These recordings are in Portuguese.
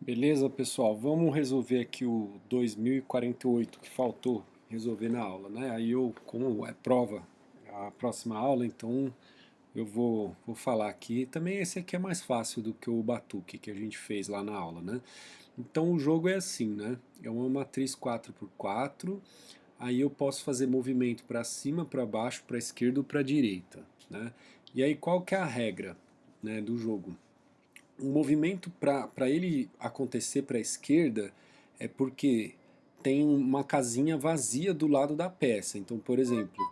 Beleza, pessoal? Vamos resolver aqui o 2048 que faltou resolver na aula, né? Aí eu, como é prova, a próxima aula, então eu vou falar aqui. Também esse aqui é mais fácil do que o Batuque que a gente fez lá na aula, né? Então o jogo é assim, né? É uma matriz 4x4, aí eu posso fazer movimento para cima, para baixo, para esquerda ou para direita, né? E aí qual que é a regra, né, do jogo? O movimento para ele acontecer para a esquerda é porque tem uma casinha vazia do lado da peça. Então, por exemplo,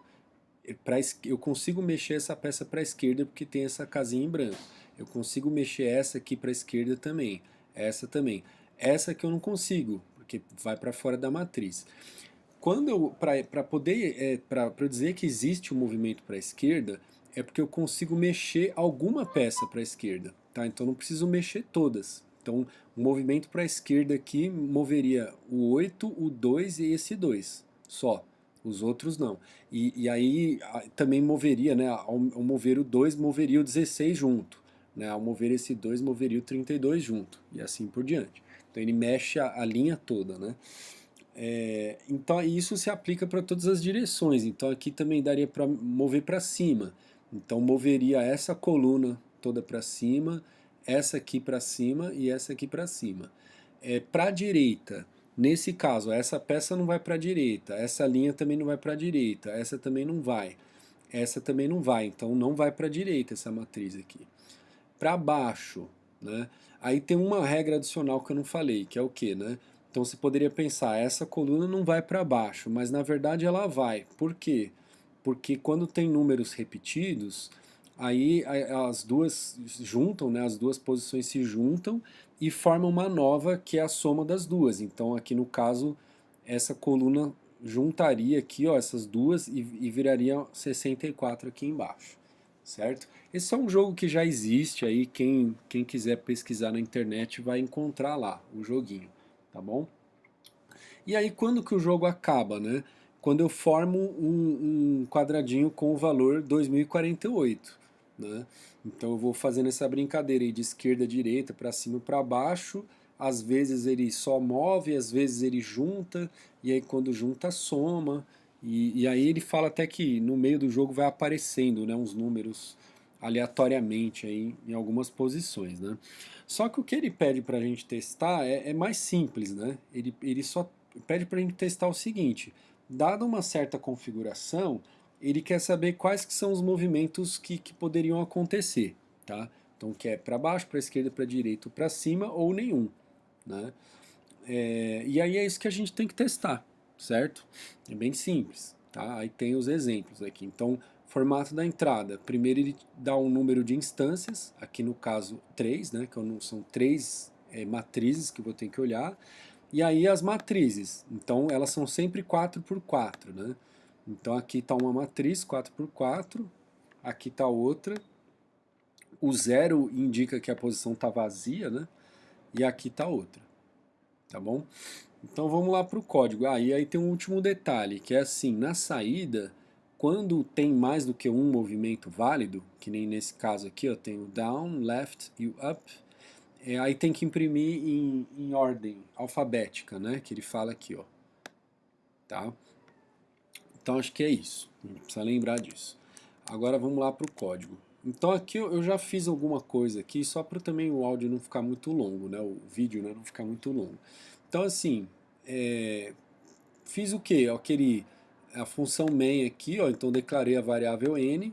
eu consigo mexer essa peça para a esquerda porque tem essa casinha em branco. Eu consigo mexer essa aqui para a esquerda também. Essa também. Essa que eu não consigo, porque vai para fora da matriz. Quando eu para poder para eu dizer que existe um movimento para a esquerda, é porque eu consigo mexer alguma peça para a esquerda, tá? Então não preciso mexer todas. Então, o movimento para a esquerda aqui moveria o 8, o 2 e esse 2, só. Os outros não. E aí também moveria, né? Ao mover o 2, moveria o 16 junto. Né? Ao mover esse 2, moveria o 32 junto. E assim por diante. Então ele mexe a linha toda, né? Então isso se aplica para todas as direções. Então aqui também daria para mover para cima. Então moveria essa coluna toda para cima, essa aqui para cima e essa aqui para cima. Para a direita, nesse caso, essa peça não vai para a direita, essa linha também não vai para a direita, essa também não vai, essa também não vai. Então não vai para a direita essa matriz aqui. Para baixo, né? Aí tem uma regra adicional que eu não falei, que é o que, né? Então você poderia pensar, essa coluna não vai para baixo, mas na verdade ela vai. Por quê? Porque quando tem números repetidos, aí as duas juntam, né? As duas posições se juntam e formam uma nova que é a soma das duas. Então aqui no caso, essa coluna juntaria aqui, ó, essas duas e viraria 64 aqui embaixo, certo? Esse é um jogo que já existe aí, quem quiser pesquisar na internet vai encontrar lá o joguinho, tá bom? E aí quando que o jogo acaba, né? Quando eu formo um quadradinho com o valor 2048, né? Então eu vou fazendo essa brincadeira aí de esquerda a direita, para cima e para baixo. Às vezes ele só move, às vezes ele junta, e aí quando junta soma. E aí ele fala até que no meio do jogo vai aparecendo, né, uns números aleatoriamente aí em algumas posições, né? Só que o que ele pede para a gente testar é mais simples, né? Ele só pede para a gente testar o seguinte: dada uma certa configuração, ele quer saber quais que são os movimentos que poderiam acontecer, tá? Então quer para baixo, para esquerda, para direita, para cima ou nenhum, né? E aí é isso que a gente tem que testar, certo? É bem simples, tá? Aí tem os exemplos aqui. Então, formato da entrada. Primeiro ele dá um número de instâncias, aqui no caso 3, né? Que são três matrizes que eu vou ter que olhar. E aí as matrizes. Então, elas são sempre 4x4, né? Então, aqui está uma matriz 4x4, aqui está outra. O zero indica que a posição está vazia, né? E aqui está outra, tá bom? Então vamos lá para o código. E aí tem um último detalhe, que é assim, na saída, quando tem mais do que um movimento válido, que nem nesse caso aqui, ó, tem o down, left e o up, aí tem que imprimir em ordem alfabética, né? Que ele fala aqui, ó, tá? Então acho que é isso, a gente precisa lembrar disso. Agora vamos lá para o código. Então aqui eu já fiz alguma coisa aqui, só para também o áudio não ficar muito longo, né? O vídeo, né, não ficar muito longo. Então assim, fiz o quê? A função main aqui, ó, então declarei a variável n,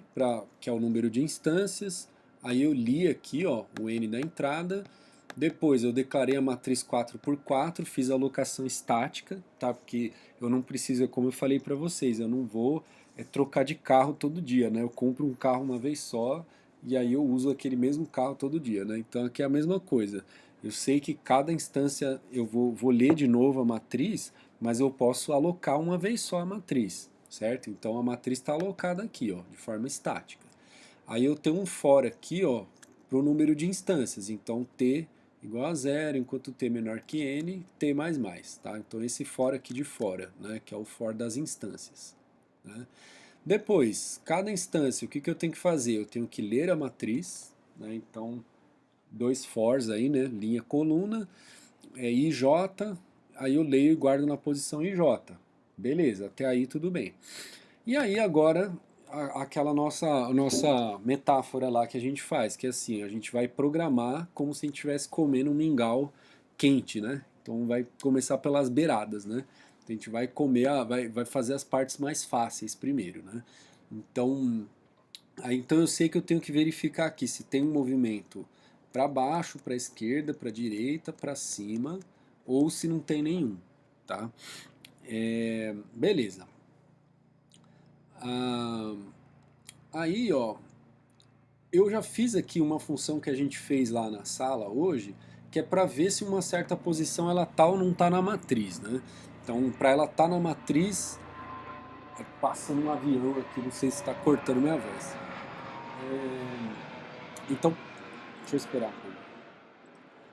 que é o número de instâncias, aí eu li aqui, ó, o n da entrada, depois eu declarei a matriz 4x4, fiz a alocação estática, tá? Porque eu não preciso, como eu falei para vocês, eu não vou trocar de carro todo dia, né? Eu compro um carro uma vez só e aí eu uso aquele mesmo carro todo dia, né? Então aqui é a mesma coisa. Eu sei que cada instância eu vou ler de novo a matriz, mas eu posso alocar uma vez só a matriz, certo? Então a matriz está alocada aqui, ó, de forma estática. Aí eu tenho um for aqui, ó, para o número de instâncias. Então t igual a zero, enquanto t menor que n, t mais mais, tá? Então esse for aqui de fora, né, que é o for das instâncias, né? Depois, cada instância, o que eu tenho que fazer? Eu tenho que ler a matriz, né? Então dois fors aí, né, linha coluna. é IJ, aí eu leio e guardo na posição IJ. Beleza, até aí tudo bem. E aí agora aquela nossa metáfora lá que a gente faz, que é assim, a gente vai programar como se a gente estivesse comendo um mingau quente, né? Então vai começar pelas beiradas, né? A gente vai comer, vai fazer as partes mais fáceis primeiro, né? Então, então eu sei que eu tenho que verificar aqui se tem um movimento para baixo, para esquerda, para direita, para cima, ou se não tem nenhum, tá? Beleza. Ah, aí, ó, eu já fiz aqui uma função que a gente fez lá na sala hoje, que é para ver se uma certa posição ela tá ou não tá na matriz, né? Então, para ela tá na matriz, passando um avião aqui, não sei se está cortando minha voz. Então, deixa eu esperar um pouco.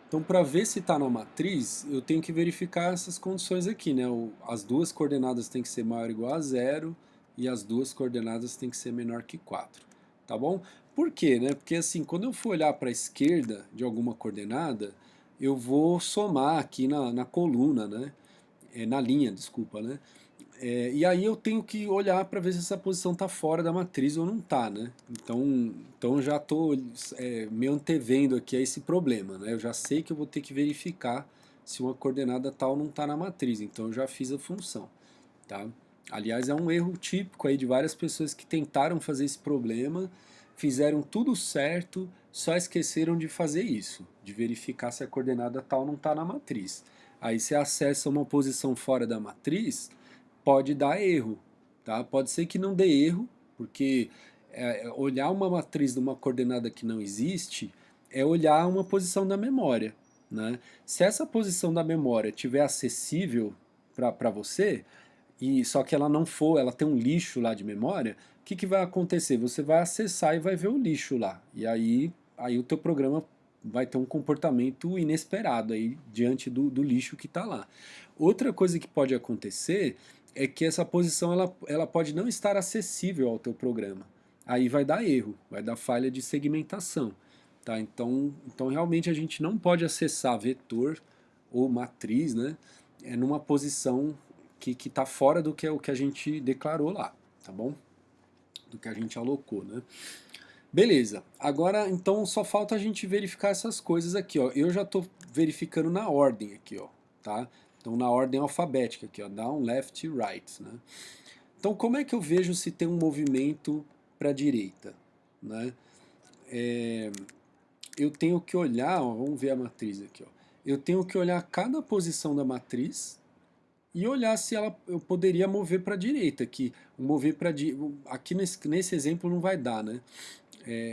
Então, para ver se está na matriz, eu tenho que verificar essas condições aqui, né? As duas coordenadas têm que ser maior ou igual a zero e as duas coordenadas têm que ser menor que 4, tá bom? Por quê, né? Porque assim, quando eu for olhar para a esquerda de alguma coordenada, eu vou somar aqui na coluna, né? Na linha, desculpa, né? E aí eu tenho que olhar para ver se essa posição está fora da matriz ou não está, né? Então eu já estou me antevendo aqui a esse problema, né? Eu já sei que eu vou ter que verificar se uma coordenada tal não está na matriz, então eu já fiz a função, tá? Aliás, é um erro típico aí de várias pessoas que tentaram fazer esse problema, fizeram tudo certo, só esqueceram de fazer isso, de verificar se a coordenada tal não está na matriz. Aí você acessa uma posição fora da matriz, pode dar erro, tá? Pode ser que não dê erro, porque olhar uma matriz de uma coordenada que não existe é olhar uma posição da memória, né? Se essa posição da memória estiver acessível para você, e só que ela não for, ela tem um lixo lá de memória, o que vai acontecer? Você vai acessar e vai ver o lixo lá. E aí o teu programa vai ter um comportamento inesperado aí diante do lixo que está lá. Outra coisa que pode acontecer é que essa posição ela pode não estar acessível ao teu programa. Aí vai dar erro, vai dar falha de segmentação. Tá? Então realmente a gente não pode acessar vetor ou matriz, né, numa posição que está fora do que é o que a gente declarou lá, tá bom? Do que a gente alocou, né? Beleza, agora então só falta a gente verificar essas coisas aqui, ó. Eu já estou verificando na ordem aqui, ó, tá? Então na ordem alfabética aqui, ó, down, left, right, né? Então como é que eu vejo se tem um movimento para a direita, né? Eu tenho que olhar, ó, vamos ver a matriz aqui, ó. Eu tenho que olhar cada posição da matriz e olhar se eu poderia mover para a direita, que mover para aqui nesse exemplo não vai dar, né?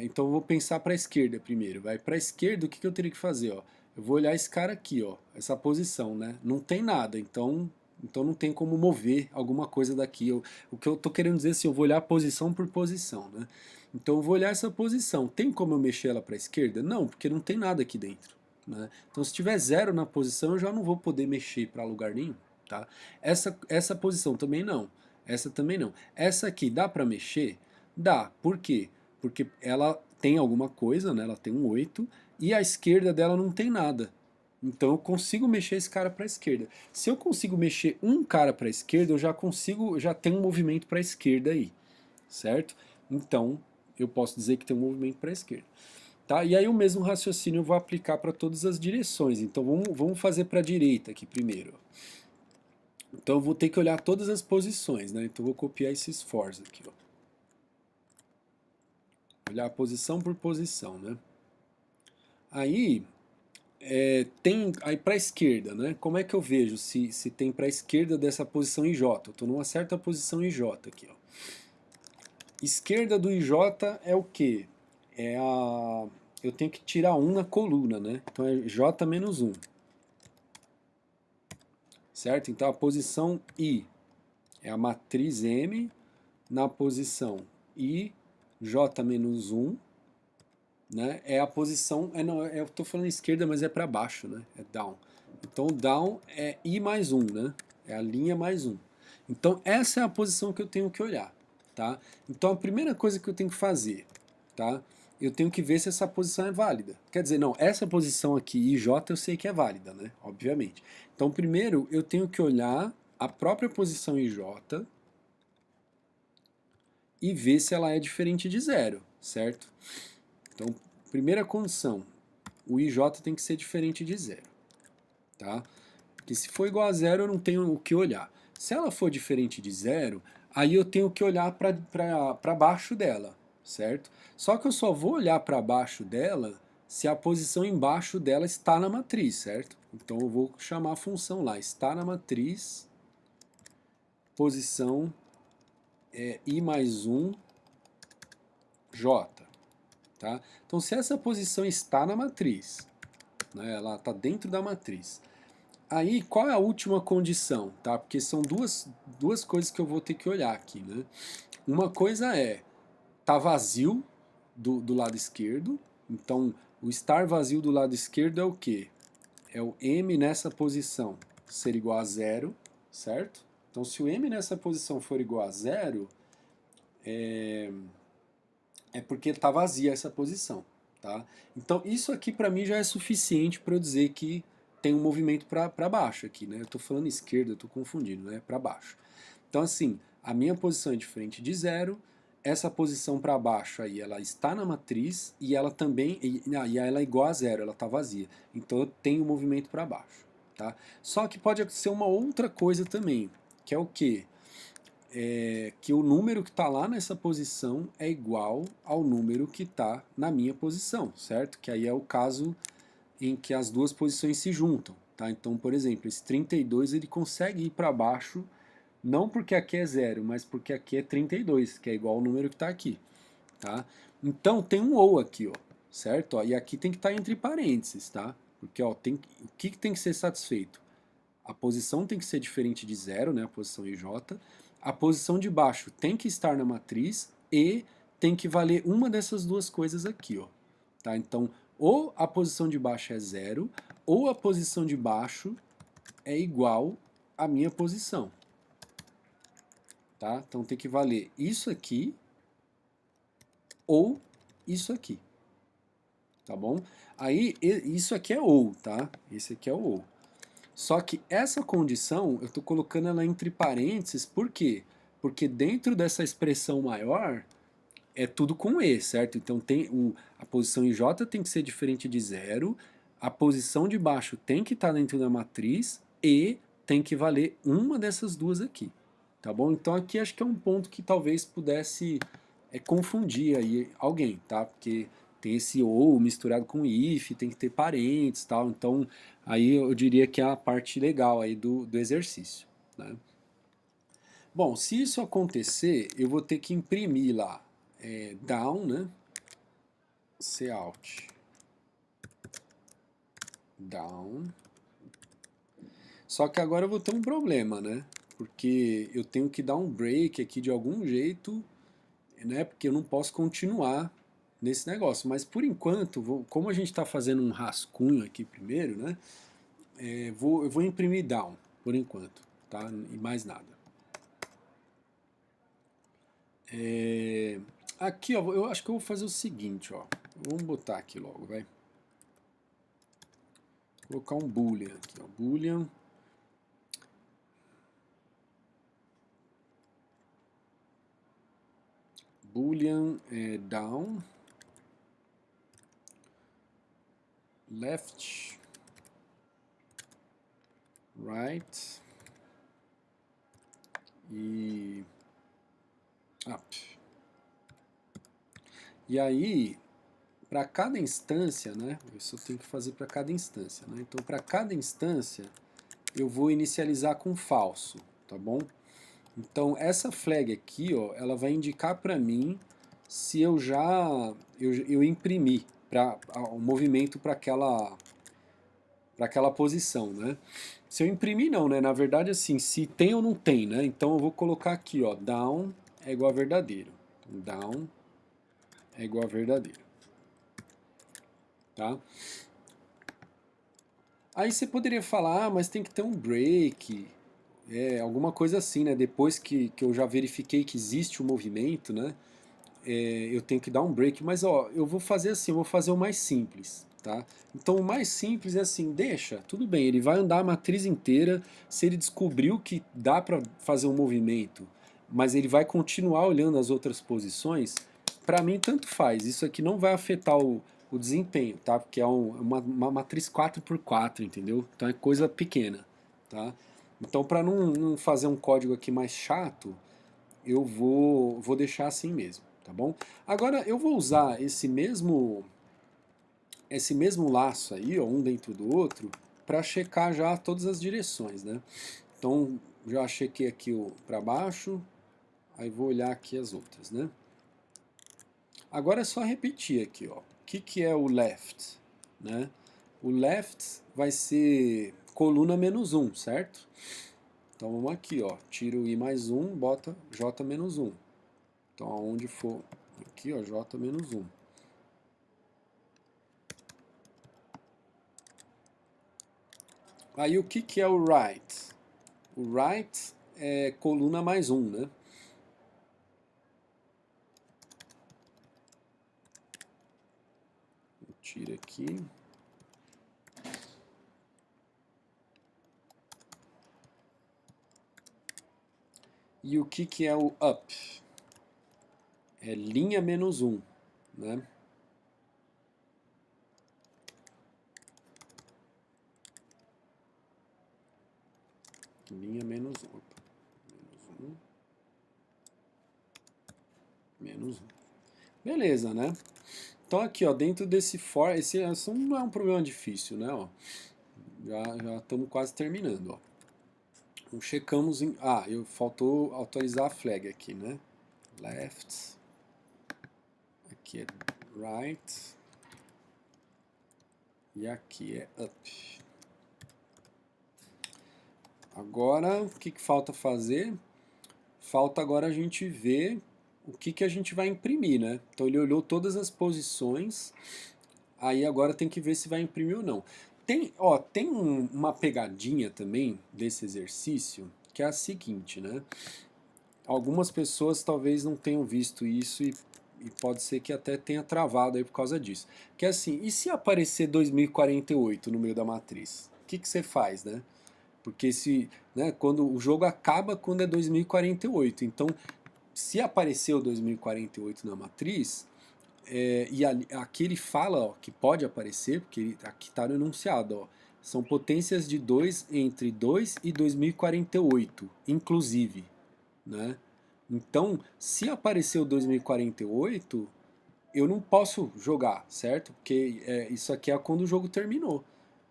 Então eu vou pensar para a esquerda primeiro. Vai para a esquerda, o que eu teria que fazer, ó? Eu vou olhar esse cara aqui, ó, essa posição, né? Não tem nada, então não tem como mover alguma coisa daqui. O que eu tô querendo dizer é assim, eu vou olhar posição por posição, né? Então eu vou olhar essa posição. Tem como eu mexer ela para a esquerda? Não, porque não tem nada aqui dentro, né? Então se tiver zero na posição, eu já não vou poder mexer para lugar nenhum. Tá? Essa posição também não. Essa também não. Essa aqui dá para mexer? Dá. Por quê? Porque ela tem alguma coisa, né? Ela tem um 8 e a esquerda dela não tem nada. Então eu consigo mexer esse cara para a esquerda. Se eu consigo mexer um cara para a esquerda, eu já tenho um movimento para a esquerda aí, certo? Então eu posso dizer que tem um movimento para a esquerda. Tá? E aí o mesmo raciocínio eu vou aplicar para todas as direções. Então vamos fazer para a direita aqui primeiro. Então eu vou ter que olhar todas as posições, né? Então eu vou copiar esses fors aqui, ó. Olhar posição por posição, né? Aí tem aí para a esquerda, né? Como é que eu vejo se tem para a esquerda dessa posição IJ? Eu estou numa certa posição IJ aqui, ó. Esquerda do IJ é o quê? Eu tenho que tirar 1 na coluna, né? Então é J menos 1. Certo? Então a posição I é a matriz M na posição I, J menos 1, né? É a posição, não, eu estou falando esquerda, mas é para baixo, né? É down. Então down é I mais 1, né? É a linha mais 1. Então essa é a posição que eu tenho que olhar, tá? Então a primeira coisa que eu tenho que fazer, tá? eu tenho que ver se essa posição é válida. Quer dizer, não, essa posição aqui, IJ, eu sei que é válida, né? Obviamente. Então, primeiro, eu tenho que olhar a própria posição IJ e ver se ela é diferente de zero, certo? Então, primeira condição, o IJ tem que ser diferente de zero, tá? Porque se for igual a zero, eu não tenho o que olhar. Se ela for diferente de zero, aí eu tenho que olhar para baixo dela, certo? Só que eu só vou olhar para baixo dela se a posição embaixo dela está na matriz, certo? Então eu vou chamar a função lá, está na matriz, posição I mais 1, J. Tá? Então se essa posição está na matriz, né, ela está dentro da matriz, aí, qual é a última condição? Tá? Porque são duas coisas que eu vou ter que olhar aqui. Né? Uma coisa é, tá vazio do lado esquerdo, então o estar vazio do lado esquerdo é o quê? É o M nessa posição ser igual a zero, certo? Então se o M nessa posição for igual a zero, é porque está vazia essa posição. Tá? Então isso aqui para mim já é suficiente para eu dizer que tem um movimento para baixo aqui, né? Eu estou falando esquerda, eu estou confundindo, né? Para baixo. Então assim, a minha posição é diferente de zero, essa posição para baixo aí, ela está na matriz e ela também, e ela é igual a zero, ela está vazia. Então eu tenho um movimento para baixo. Tá? Só que pode acontecer uma outra coisa também, que é o quê? Que o número que está lá nessa posição é igual ao número que está na minha posição, certo? Que aí é o caso em que as duas posições se juntam, tá? Então, por exemplo, esse 32 ele consegue ir para baixo, não porque aqui é zero, mas porque aqui é 32, que é igual ao número que está aqui, tá? Então tem um ou aqui, ó, certo? Ó, e aqui tem que estar entre parênteses, tá? Porque ó, o que tem que ser satisfeito? A posição tem que ser diferente de zero, né, a posição IJ. A posição de baixo tem que estar na matriz e tem que valer uma dessas duas coisas aqui. Ó. Tá? Então, ou a posição de baixo é zero, ou a posição de baixo é igual à minha posição. Tá? Então tem que valer isso aqui ou isso aqui. Tá bom? Aí, isso aqui é ou, tá? Esse aqui é o ou. Só que essa condição, eu estou colocando ela entre parênteses, por quê? Porque dentro dessa expressão maior, é tudo com E, certo? Então tem a posição em J tem que ser diferente de zero, a posição de baixo tem que estar dentro da matriz e tem que valer uma dessas duas aqui, tá bom? Então aqui acho que é um ponto que talvez pudesse confundir aí alguém, tá? Porque tem esse ou misturado com if, tem que ter parênteses, tal. Então aí eu diria que é a parte legal aí do exercício, né? Bom, se isso acontecer, eu vou ter que imprimir lá down, né? Cout down. Só que agora eu vou ter um problema, né? Porque eu tenho que dar um break aqui de algum jeito, né? Porque eu não posso continuar nesse negócio. Mas por enquanto, como a gente está fazendo um rascunho aqui primeiro, né? Eu vou imprimir down por enquanto, tá? E mais nada. Aqui, ó, eu acho que eu vou fazer o seguinte, ó. Vamos botar aqui logo, vai. Vou colocar um boolean aqui, ó. Boolean. Boolean down. Left. Right. E up. E aí, para cada instância, né? Isso eu tenho que fazer para cada instância, né? Então, para cada instância, eu vou inicializar com falso, tá bom? Então, essa flag aqui, ó, ela vai indicar para mim se eu já eu imprimi o movimento para aquela posição, né? Se eu imprimir, não, né? Na verdade, assim, se tem ou não tem, né? Então, eu vou colocar aqui, ó, down é igual a verdadeiro. Então, down é igual a verdadeiro. Tá? Aí você poderia falar, mas tem que ter um break, alguma coisa assim, né? Depois que eu já verifiquei que existe o movimento, né? eu tenho que dar um break, mas ó, eu vou fazer assim, eu vou fazer o mais simples, tá? Então o mais simples é assim, deixa, tudo bem, ele vai andar a matriz inteira, se ele descobriu que dá para fazer um movimento, mas ele vai continuar olhando as outras posições, para mim tanto faz, isso aqui não vai afetar o desempenho, tá? Porque é uma matriz 4x4, entendeu? Então é coisa pequena, tá? Então para não fazer um código aqui mais chato, eu vou deixar assim mesmo, tá bom? Agora eu vou usar esse mesmo laço aí, ó, um dentro do outro, para checar já todas as direções, né? Então já chequei aqui o para baixo, aí vou olhar aqui as outras, né? Agora é só repetir aqui, ó. O que é o left, né? O left vai ser coluna -1, certo? Então vamos aqui, ó. Tira o i mais 1, bota j menos 1. Então aonde for aqui, ó, j menos 1. Aí o que é o right? O right é coluna mais 1, né? Tira aqui. E o que é o up? É linha menos 1, né? Linha menos 1. Menos 1. Beleza, né? Então aqui, ó, dentro desse for, esse não é um problema difícil, né? Ó, já estamos quase terminando, ó. Então, checamos em... Ah, faltou autorizar a flag aqui, né? Left. Aqui é right. E aqui é up. Agora, o que falta fazer? Falta agora a gente ver o que a gente vai imprimir, né? Então ele olhou todas as posições, aí agora tem que ver se vai imprimir ou não. Tem uma pegadinha também desse exercício, que é a seguinte, né? Algumas pessoas talvez não tenham visto isso e pode ser que até tenha travado aí por causa disso. Que é assim, e se aparecer 2048 no meio da matriz? O que você faz, né? Porque quando o jogo acaba quando é 2048. Então, se apareceu 2048 na matriz, aqui ele fala, ó, que pode aparecer, porque aqui está no enunciado, ó, são potências de 2 entre 2 e 2048, inclusive, né? Então, se apareceu 2048, eu não posso jogar, certo? Porque isso aqui é quando o jogo terminou,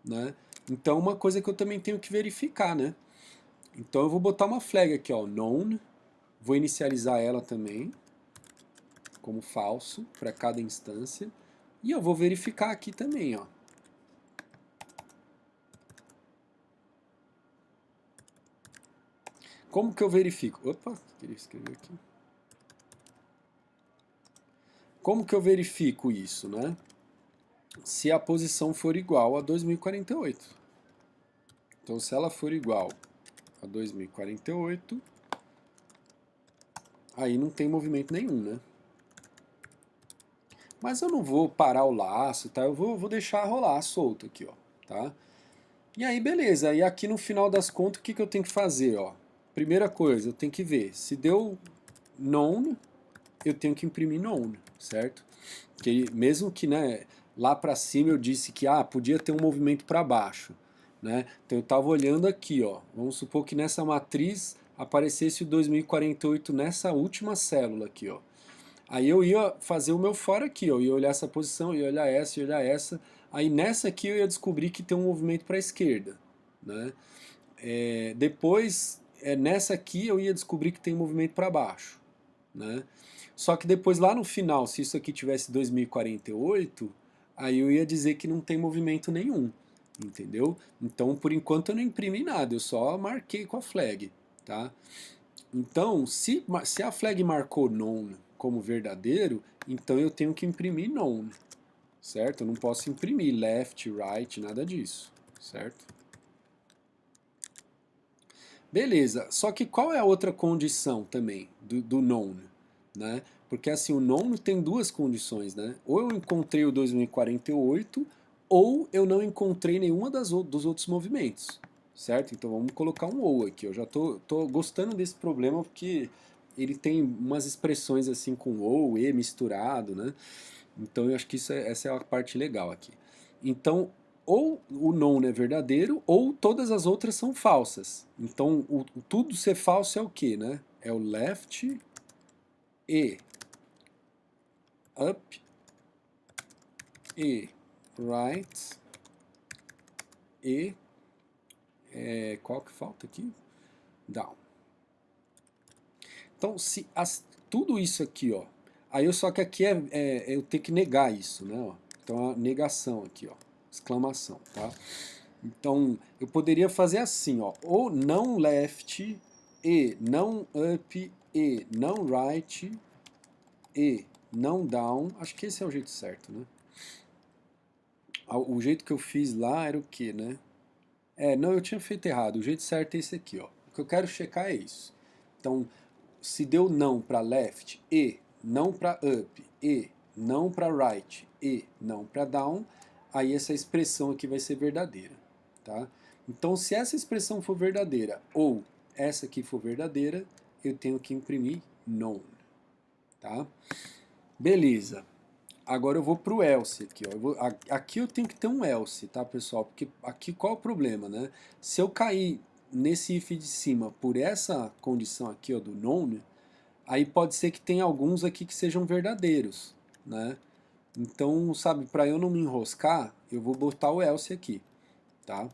né? Então, uma coisa que eu também tenho que verificar, né? Então, eu vou botar uma flag aqui, ó, known, vou inicializar ela também, como falso, para cada instância, e eu vou verificar aqui também, ó. Como que eu verifico? Opa, queria escrever aqui. Como que eu verifico isso, né? Se a posição for igual a 2048. Então, se ela for igual a 2048, aí não tem movimento nenhum, né? Mas eu não vou parar o laço, tá? Eu vou deixar rolar solto aqui, ó, tá? E aí, beleza. E aqui no final das contas, o que eu tenho que fazer, ó? Primeira coisa, eu tenho que ver se deu known, eu tenho que imprimir known, certo? Porque mesmo que, né, lá para cima eu disse que podia ter um movimento para baixo, né? Então eu estava olhando aqui, ó. Vamos supor que nessa matriz aparecesse o 2048 nessa última célula aqui, ó. Aí eu ia fazer o meu for aqui, ó. Eu ia olhar essa posição, ia olhar essa, ia olhar essa. Aí nessa aqui eu ia descobrir que tem um movimento para a esquerda, né? Depois, nessa aqui eu ia descobrir que tem um movimento para baixo, né? Só que depois lá no final, se isso aqui tivesse 2048, aí eu ia dizer que não tem movimento nenhum, entendeu? Então, por enquanto eu não imprimi nada, eu só marquei com a flag, tá? Então, se a flag marcou known como verdadeiro, então eu tenho que imprimir known, certo? Eu não posso imprimir left, right, nada disso, certo? Beleza, só que qual é a outra condição também do known? né? Porque assim, o nono tem duas condições, né? Ou eu encontrei o 2048, ou eu não encontrei nenhuma dos outros movimentos, certo? Então vamos colocar um ou aqui. Eu já tô gostando desse problema porque ele tem umas expressões assim com ou, e misturado, né? Então eu acho que essa é a parte legal aqui. Então, ou o non é verdadeiro, ou todas as outras são falsas. Então, tudo ser falso é o que, né? É o left e up e right e qual que falta aqui? Down. Então, se tudo isso aqui, ó, aí só que aqui eu tenho que negar isso, né? Ó. Então a negação aqui, ó, exclamação, tá? Então eu poderia fazer assim, ó, ou não left e não up e não right e não down. Acho que esse é o jeito certo, né? O jeito que eu fiz lá era o que, né? Não, eu tinha feito errado. O jeito certo é esse aqui, ó. O que eu quero checar é isso. Então, se deu não para left e não para up e não para right e não para down, aí essa expressão aqui vai ser verdadeira, tá? Então, se essa expressão for verdadeira ou essa aqui for verdadeira, eu tenho que imprimir known, tá? Beleza. Agora eu vou para o else aqui, ó. Aqui eu tenho que ter um else, tá, pessoal? Porque aqui qual é o problema, né? Se eu cair nesse if de cima por essa condição aqui, ó, do known, aí pode ser que tenha alguns aqui que sejam verdadeiros, né? Então, sabe, para eu não me enroscar, eu vou botar o else aqui, tá?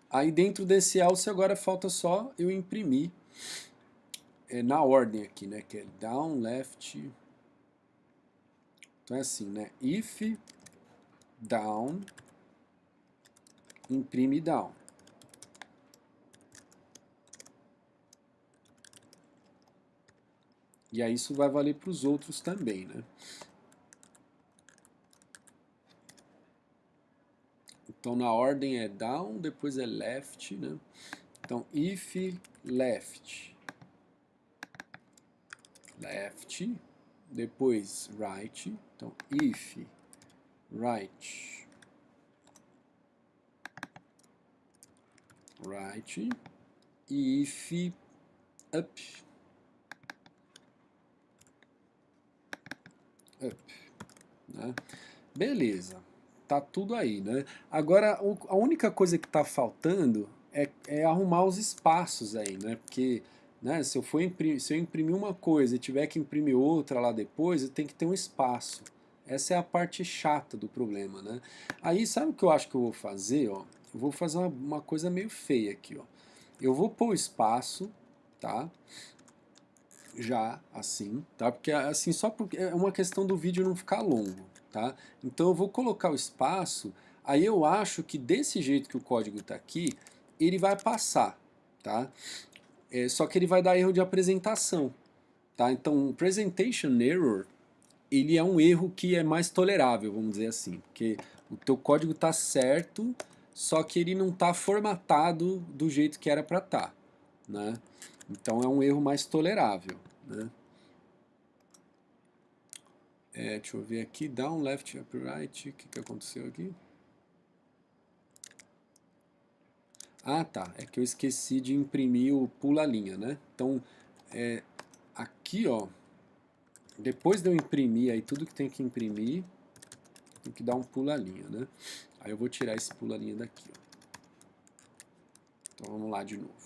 Aí dentro desse else agora falta só eu imprimir na ordem aqui, né? Que é down, left. Então é assim, né? If down, imprime down. E aí isso vai valer para os outros também, né? Então na ordem é down, depois é left, né? Então if left, left, depois right. Então if right, right, e if up, up, né? Beleza, tá tudo aí, né? Agora a única coisa que tá faltando é arrumar os espaços aí, né? Porque, né, se eu imprimir uma coisa e tiver que imprimir outra lá depois, eu tenho que ter um espaço. Essa é a parte chata do problema, né? Aí sabe o que eu acho que eu vou fazer, ó? Eu vou fazer uma coisa meio feia aqui, ó. Eu vou pôr o espaço, tá? Já assim, tá? Porque assim, só porque é uma questão do vídeo não ficar longo, tá? Então eu vou colocar o espaço, aí eu acho que desse jeito que o código está aqui, ele vai passar, tá? Só que ele vai dar erro de apresentação, tá? Então, o presentation error, ele é um erro que é mais tolerável, vamos dizer assim, porque o teu código está certo, só que ele não está formatado do jeito que era para estar, né? Então é um erro mais tolerável, né? Deixa eu ver aqui, down, left, up, right, o que aconteceu aqui? Ah, tá, é que eu esqueci de imprimir o pula-linha, né? Então, aqui, ó, depois de eu imprimir aí tudo que tem que imprimir, tem que dar um pula-linha, né? Aí eu vou tirar esse pula-linha daqui, ó. Então vamos lá de novo.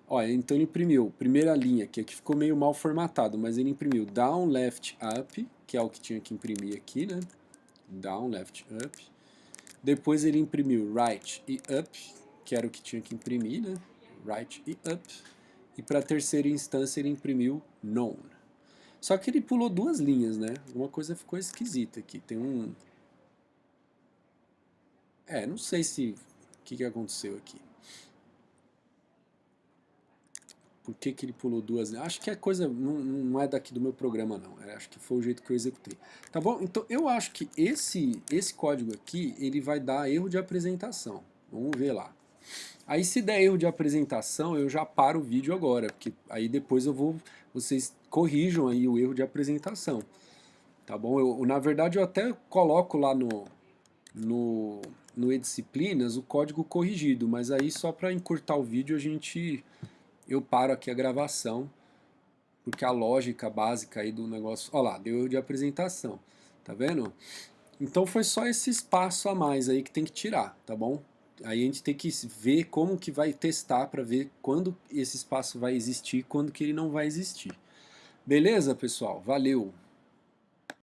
Olha, então ele imprimiu, primeira linha aqui ficou meio mal formatado, mas ele imprimiu down, left, up, que é o que tinha que imprimir aqui, né? Down, left, up. Depois ele imprimiu right e up, que era o que tinha que imprimir, né? Right e up. E para a terceira instância ele imprimiu known. Só que ele pulou duas linhas, né? Uma coisa ficou esquisita aqui. Tem um... não sei se... O que aconteceu aqui. por que que ele pulou duas linhas. Acho que é coisa, não é daqui do meu programa não, acho que foi o jeito que eu executei. Tá bom? Então eu acho que esse código aqui, ele vai dar erro de apresentação. Vamos ver lá. Aí se der erro de apresentação, eu já paro o vídeo agora, porque aí depois vocês corrijam aí o erro de apresentação. Tá bom? Na verdade eu até coloco lá no eDisciplinas o código corrigido, mas aí só para encurtar o vídeo eu paro aqui a gravação, porque a lógica básica aí do negócio, ó lá, deu erro de apresentação, tá vendo? Então foi só esse espaço a mais aí que tem que tirar, tá bom? Aí a gente tem que ver como que vai testar para ver quando esse espaço vai existir e quando que ele não vai existir. Beleza, pessoal? Valeu!